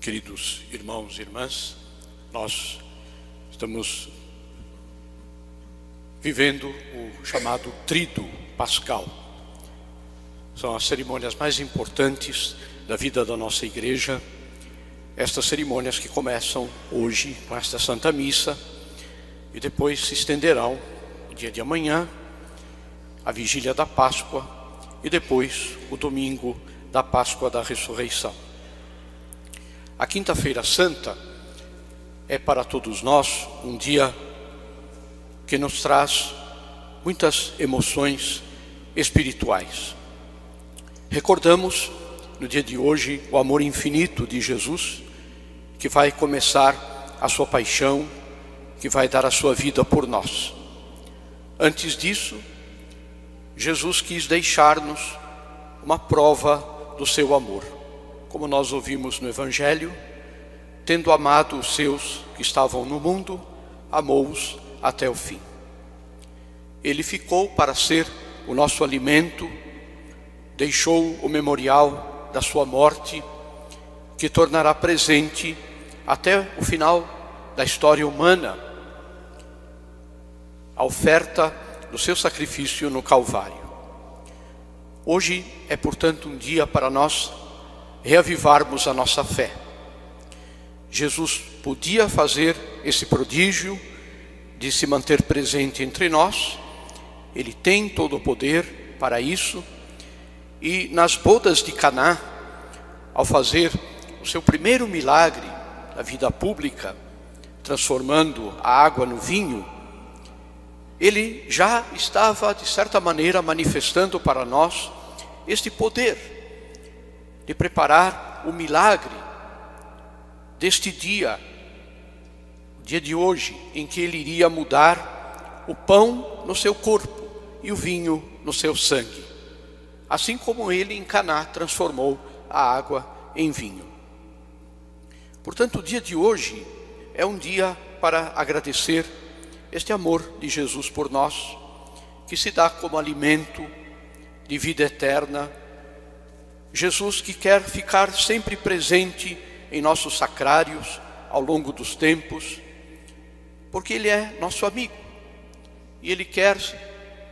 Queridos irmãos e irmãs, nós estamos vivendo o chamado Tríduo Pascal. São as cerimônias mais importantes da vida da nossa igreja. Estas cerimônias que começam hoje com esta Santa Missa e depois se estenderão o dia de amanhã, a vigília da Páscoa e depois o domingo da Páscoa da Ressurreição. A Quinta-feira Santa é para todos nós um dia que nos traz muitas emoções espirituais. Recordamos no dia de hoje o amor infinito de Jesus, que vai começar a sua paixão, que vai dar a sua vida por nós. Antes disso, Jesus quis deixar-nos uma prova do seu amor. Como nós ouvimos no Evangelho, tendo amado os seus que estavam no mundo, amou-os até o fim. Ele ficou para ser o nosso alimento, deixou o memorial da sua morte, que tornará presente até o final da história humana, a oferta do seu sacrifício no Calvário. Hoje é, portanto, um dia para nós reavivarmos a nossa fé. Jesus podia fazer esse prodígio de se manter presente entre nós. Ele tem todo o poder para isso. E nas bodas de Caná, ao fazer o seu primeiro milagre da vida pública, transformando a água no vinho, ele já estava, de certa maneira, manifestando para nós este poder de preparar o milagre deste dia, o dia de hoje, em que ele iria mudar o pão no seu corpo e o vinho no seu sangue, assim como ele em Caná transformou a água em vinho. Portanto, o dia de hoje é um dia para agradecer este amor de Jesus por nós, que se dá como alimento de vida eterna. Jesus que quer ficar sempre presente em nossos sacrários ao longo dos tempos, porque Ele é nosso amigo e Ele quer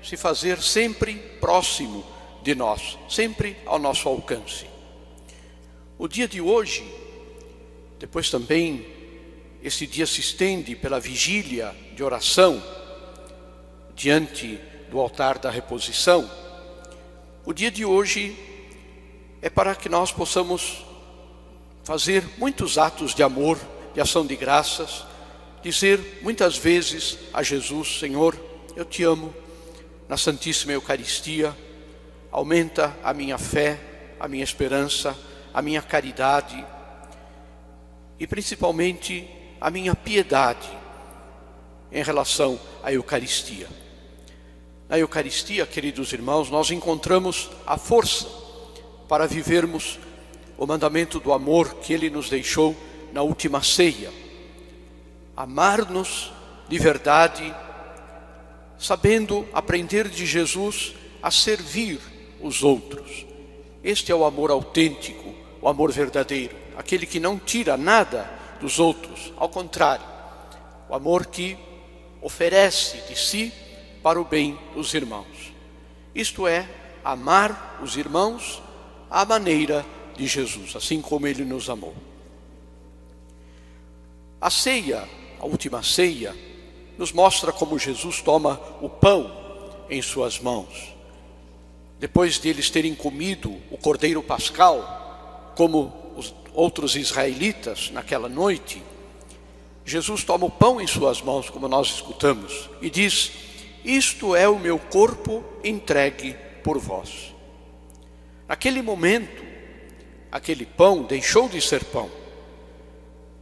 se fazer sempre próximo de nós, sempre ao nosso alcance. O dia de hoje, depois também, esse dia se estende pela vigília de oração diante do altar da reposição. O dia de hoje é para que nós possamos fazer muitos atos de amor, de ação de graças, dizer muitas vezes a Jesus: Senhor, eu te amo, na Santíssima Eucaristia, aumenta a minha fé, a minha esperança, a minha caridade e principalmente a minha piedade em relação à Eucaristia. Na Eucaristia, queridos irmãos, nós encontramos a força para vivermos o mandamento do amor que Ele nos deixou na última ceia. Amar-nos de verdade, sabendo aprender de Jesus a servir os outros. Este é o amor autêntico, o amor verdadeiro, aquele que não tira nada dos outros, ao contrário, o amor que oferece de si para o bem dos irmãos. Isto é, amar os irmãos à maneira de Jesus, assim como Ele nos amou. A ceia, a última ceia, nos mostra como Jesus toma o pão em suas mãos. Depois de eles terem comido o cordeiro pascal, como os outros israelitas naquela noite, Jesus toma o pão em suas mãos, como nós escutamos, e diz: isto é o meu corpo entregue por vós. Naquele momento, aquele pão deixou de ser pão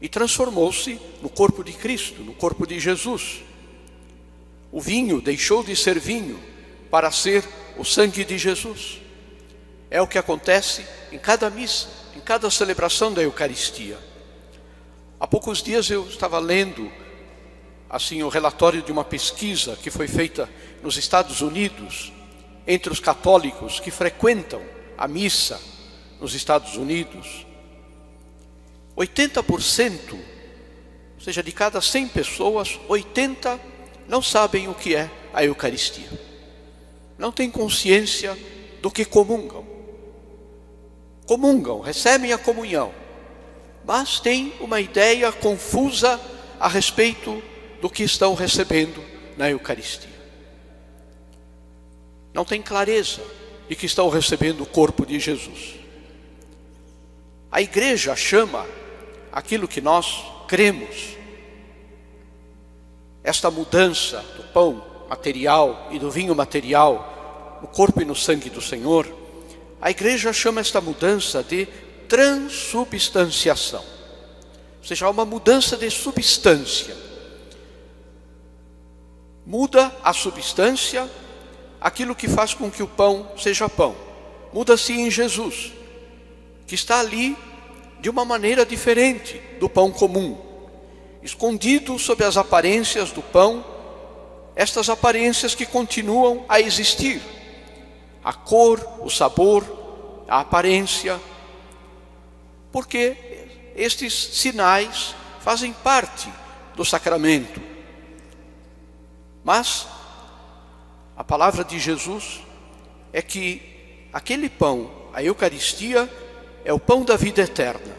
e transformou-se no corpo de Cristo, no corpo de Jesus. O vinho deixou de ser vinho para ser o sangue de Jesus. É o que acontece em cada missa, em cada celebração da Eucaristia. Há poucos dias eu estava lendo assim o relatório de uma pesquisa que foi feita nos Estados Unidos entre os católicos que frequentam a missa nos Estados Unidos. 80%, ou seja, de cada 100 pessoas, 80 não sabem o que é a Eucaristia. Não têm consciência do que comungam. Comungam, recebem a comunhão, mas têm uma ideia confusa a respeito do que estão recebendo na Eucaristia. Não têm clareza de que estão recebendo o corpo de Jesus. A igreja chama aquilo que nós cremos, esta mudança do pão material e do vinho material, no corpo e no sangue do Senhor, a igreja chama esta mudança de transubstanciação. Ou seja, há uma mudança de substância. Muda a substância, aquilo que faz com que o pão seja pão. Muda-se em Jesus, que está ali de uma maneira diferente do pão comum, escondido sob as aparências do pão, estas aparências que continuam a existir, a cor, o sabor, a aparência, porque estes sinais fazem parte do sacramento. Mas a palavra de Jesus é que aquele pão, a Eucaristia, é o pão da vida eterna,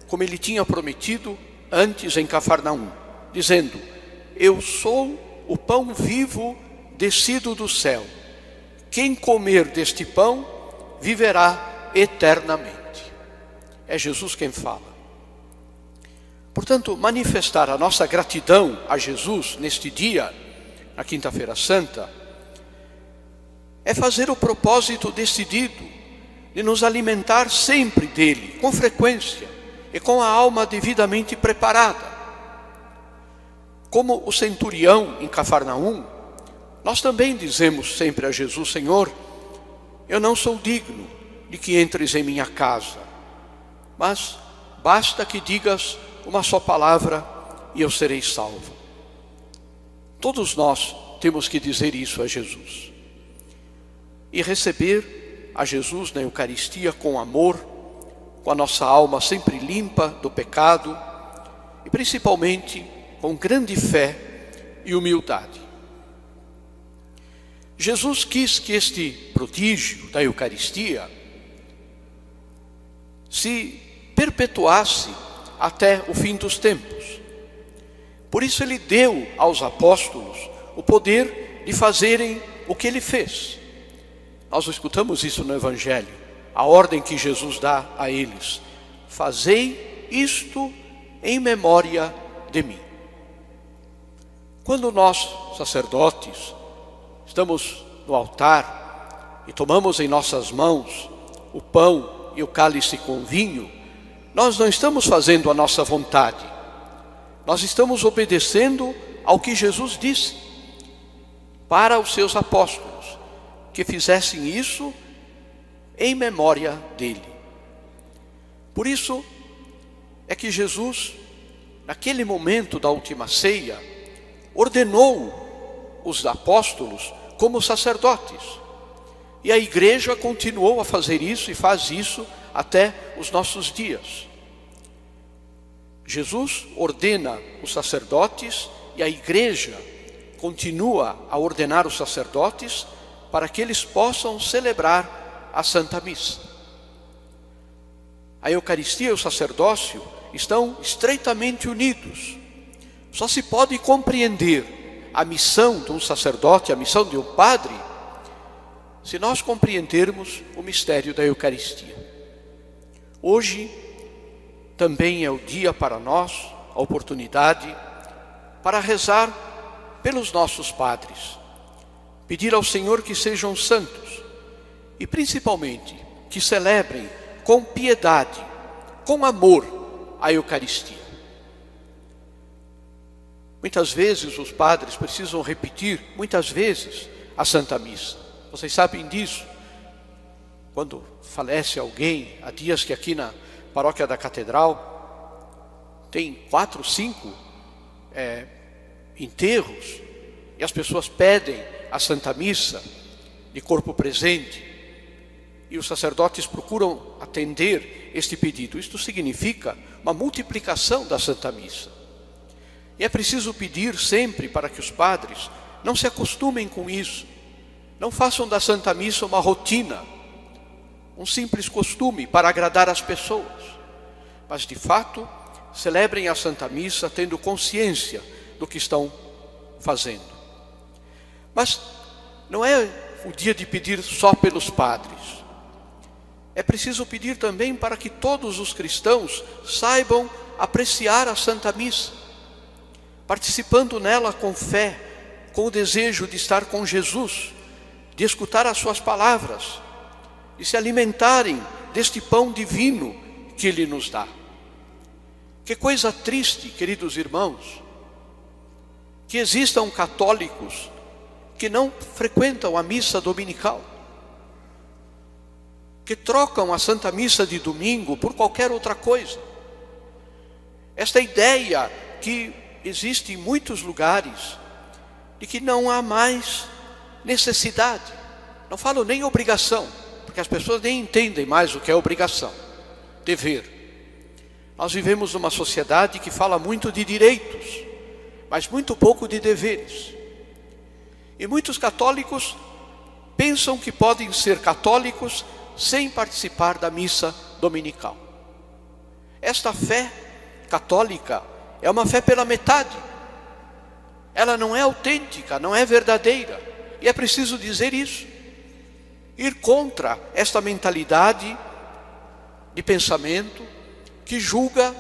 como ele tinha prometido antes em Cafarnaum, dizendo: eu sou o pão vivo descido do céu. Quem comer deste pão viverá eternamente. É Jesus quem fala. Portanto, manifestar a nossa gratidão a Jesus neste dia, na Quinta-feira Santa, é fazer o propósito decidido de nos alimentar sempre dele, com frequência e com a alma devidamente preparada. Como o centurião em Cafarnaum, nós também dizemos sempre a Jesus: Senhor, eu não sou digno de que entres em minha casa, mas basta que digas uma só palavra e eu serei salvo. Todos nós temos que dizer isso a Jesus e receber a Jesus na Eucaristia com amor, com a nossa alma sempre limpa do pecado e principalmente com grande fé e humildade. Jesus quis que este prodígio da Eucaristia se perpetuasse até o fim dos tempos. Por isso ele deu aos apóstolos o poder de fazerem o que ele fez. Nós escutamos isso no Evangelho, a ordem que Jesus dá a eles: fazei isto em memória de mim. Quando nós, sacerdotes, estamos no altar e tomamos em nossas mãos o pão e o cálice com vinho, nós não estamos fazendo a nossa vontade, nós estamos obedecendo ao que Jesus disse para os seus apóstolos, que fizessem isso em memória dele. Por isso é que Jesus, naquele momento da última ceia, ordenou os apóstolos como sacerdotes. E a igreja continuou a fazer isso e faz isso até os nossos dias. Jesus ordena os sacerdotes e a igreja continua a ordenar os sacerdotes para que eles possam celebrar a Santa Missa. A Eucaristia e o sacerdócio estão estreitamente unidos. Só se pode compreender a missão de um sacerdote, a missão de um padre, se nós compreendermos o mistério da Eucaristia. Hoje também é o dia para nós, a oportunidade para rezar pelos nossos padres, pedir ao Senhor que sejam santos e principalmente que celebrem com piedade, com amor a Eucaristia. Muitas vezes os padres precisam repetir, muitas vezes, a Santa Missa. Vocês sabem disso. Quando falece alguém, há dias que aqui na paróquia da Catedral tem 4, 5 enterros, e as pessoas pedem a Santa Missa de corpo presente. e os sacerdotes procuram atender este pedido. Isto significa uma multiplicação da Santa Missa. E é preciso pedir sempre para que os padres não se acostumem com isso, não façam da Santa Missa uma rotina, um simples costume para agradar as pessoas, mas de fato celebrem a Santa Missa tendo consciência do que estão fazendo. Mas não é o dia de pedir só pelos padres. É preciso pedir também para que todos os cristãos saibam apreciar a Santa Missa, participando nela com fé, com o desejo de estar com Jesus, de escutar as suas palavras, de se alimentarem deste pão divino que Ele nos dá. Que coisa triste, queridos irmãos, que existam católicos que não frequentam a missa dominical, que trocam a Santa Missa de domingo por qualquer outra coisa. Esta ideia que existe em muitos lugares, de que não há mais necessidade, não falo nem obrigação, porque as pessoas nem entendem mais o que é obrigação, dever. Nós vivemos numa sociedade que fala muito de direitos, mas muito pouco de deveres. E muitos católicos pensam que podem ser católicos sem participar da missa dominical. Esta fé católica é uma fé pela metade. Ela não é autêntica, não é verdadeira. E é preciso dizer isso. Ir contra esta mentalidade de pensamento que julga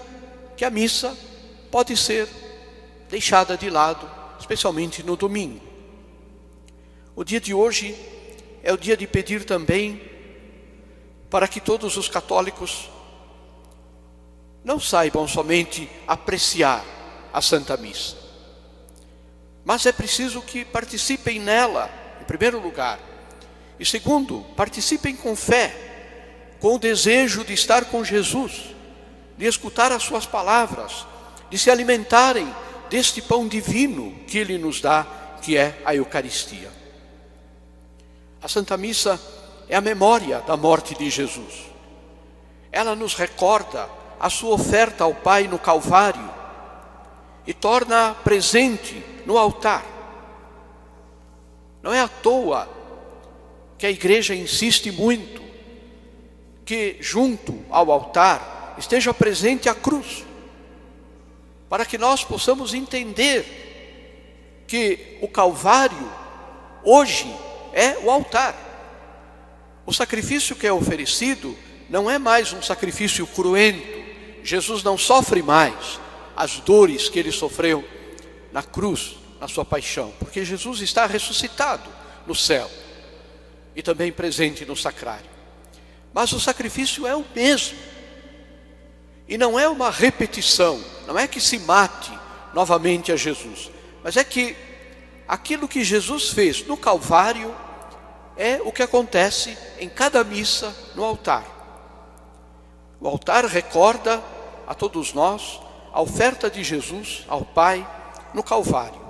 que a missa pode ser deixada de lado, especialmente no domingo. O dia de hoje é o dia de pedir também para que todos os católicos não saibam somente apreciar a Santa Missa, mas é preciso que participem nela, em primeiro lugar, e segundo, participem com fé, com o desejo de estar com Jesus, de escutar as suas palavras, de se alimentarem deste pão divino que Ele nos dá, que é a Eucaristia. A Santa Missa é a memória da morte de Jesus. Ela nos recorda a sua oferta ao Pai no Calvário e torna presente no altar. Não é à toa que a igreja insiste muito que junto ao altar esteja presente a cruz, para que nós possamos entender que o Calvário hoje é o altar. O sacrifício que é oferecido não é mais um sacrifício cruento. Jesus não sofre mais as dores que Ele sofreu na cruz, na sua paixão, porque Jesus está ressuscitado no céu e também presente no sacrário. Mas o sacrifício é o mesmo. E não é uma repetição, não é que se mate novamente a Jesus, mas é que aquilo que Jesus fez no Calvário é o que acontece em cada missa no altar. O altar recorda a todos nós a oferta de Jesus ao Pai no Calvário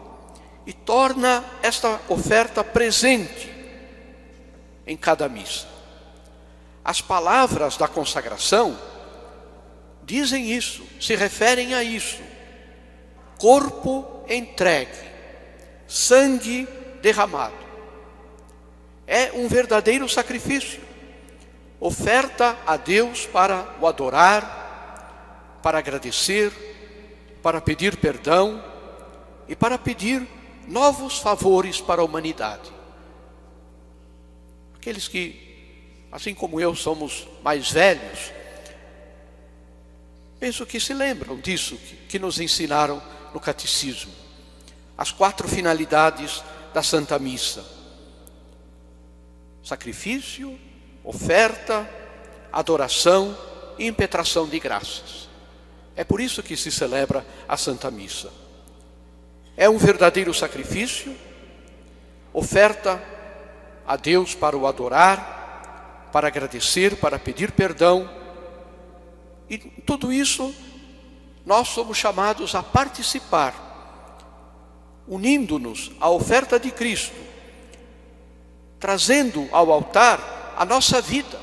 e torna esta oferta presente em cada missa. As palavras da consagração dizem isso, se referem a isso: corpo entregue, sangue derramado. É um verdadeiro sacrifício, oferta a Deus para o adorar, para agradecer, para pedir perdão e para pedir novos favores para a humanidade. Aqueles que, assim como eu, somos mais velhos, penso que se lembram disso que nos ensinaram no catecismo. As 4 finalidades da Santa Missa: sacrifício, oferta, adoração e impetração de graças. É por isso que se celebra a Santa Missa. É um verdadeiro sacrifício, oferta a Deus para o adorar, para agradecer, para pedir perdão. E tudo isso nós somos chamados a participar, unindo-nos à oferta de Cristo, trazendo ao altar a nossa vida.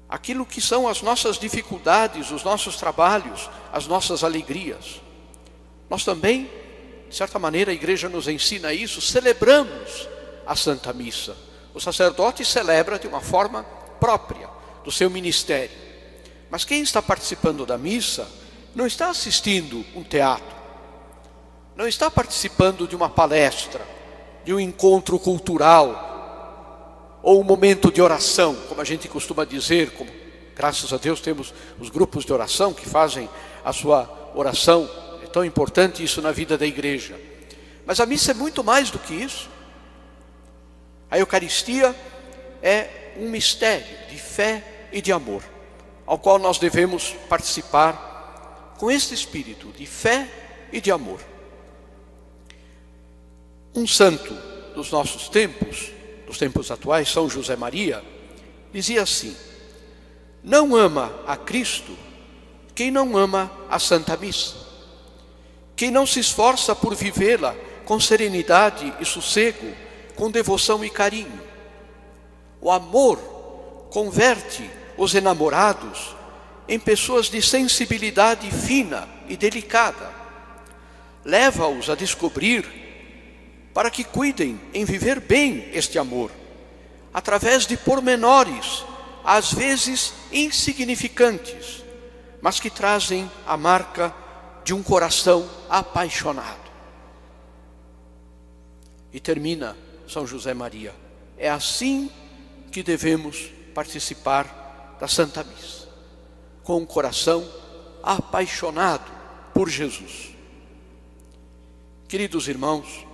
Aquilo que são as nossas dificuldades, os nossos trabalhos, as nossas alegrias. Nós também, de certa maneira, a igreja nos ensina isso, celebramos a Santa Missa. O sacerdote celebra de uma forma própria do seu ministério. Mas quem está participando da missa não está assistindo um teatro, não está participando de uma palestra, de um encontro cultural, ou um momento de oração, como a gente costuma dizer, como, graças a Deus temos os grupos de oração que fazem a sua oração. É tão importante isso na vida da igreja. Mas a missa é muito mais do que isso. A Eucaristia é um mistério de fé e de amor, ao qual nós devemos participar com este espírito de fé e de amor. Um santo dos nossos tempos, dos tempos atuais, São José Maria, dizia assim: não ama a Cristo quem não ama a Santa Missa, quem não se esforça por vivê-la com serenidade e sossego, com devoção e carinho. O amor converte os enamorados em pessoas de sensibilidade fina e delicada. Leva-os a descobrir para que cuidem em viver bem este amor, através de pormenores, às vezes insignificantes, mas que trazem a marca de um coração apaixonado. E termina São José Maria: é assim que devemos participar da Santa Missa, com um coração apaixonado por Jesus. Queridos irmãos,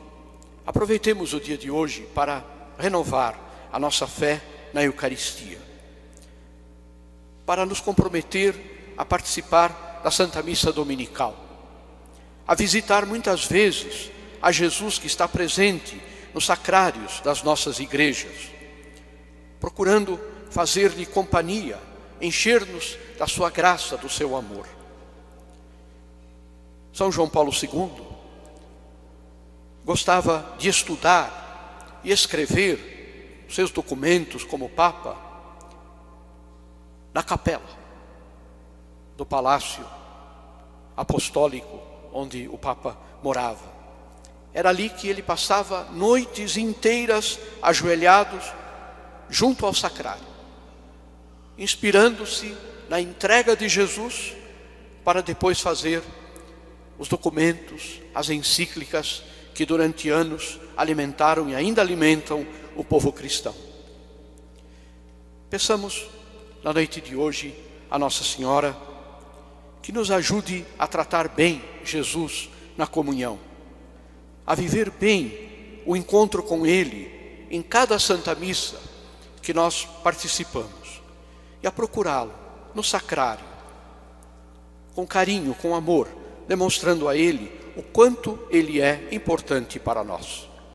aproveitemos o dia de hoje para renovar a nossa fé na Eucaristia, para nos comprometer a participar da Santa Missa Dominical, a visitar muitas vezes a Jesus que está presente nos sacrários das nossas igrejas, procurando fazer-lhe companhia, encher-nos da sua graça, do seu amor. São João Paulo II gostava de estudar e escrever seus documentos como Papa na capela do Palácio Apostólico onde o Papa morava. Era ali que ele passava noites inteiras ajoelhados junto ao sacrário, inspirando-se na entrega de Jesus para depois fazer os documentos, as encíclicas que durante anos alimentaram e ainda alimentam o povo cristão. Peçamos na noite de hoje a Nossa Senhora que nos ajude a tratar bem Jesus na comunhão, a viver bem o encontro com Ele em cada Santa Missa que nós participamos, e a procurá-lo no sacrário, com carinho, com amor, demonstrando a Ele o quanto Ele é importante para nós.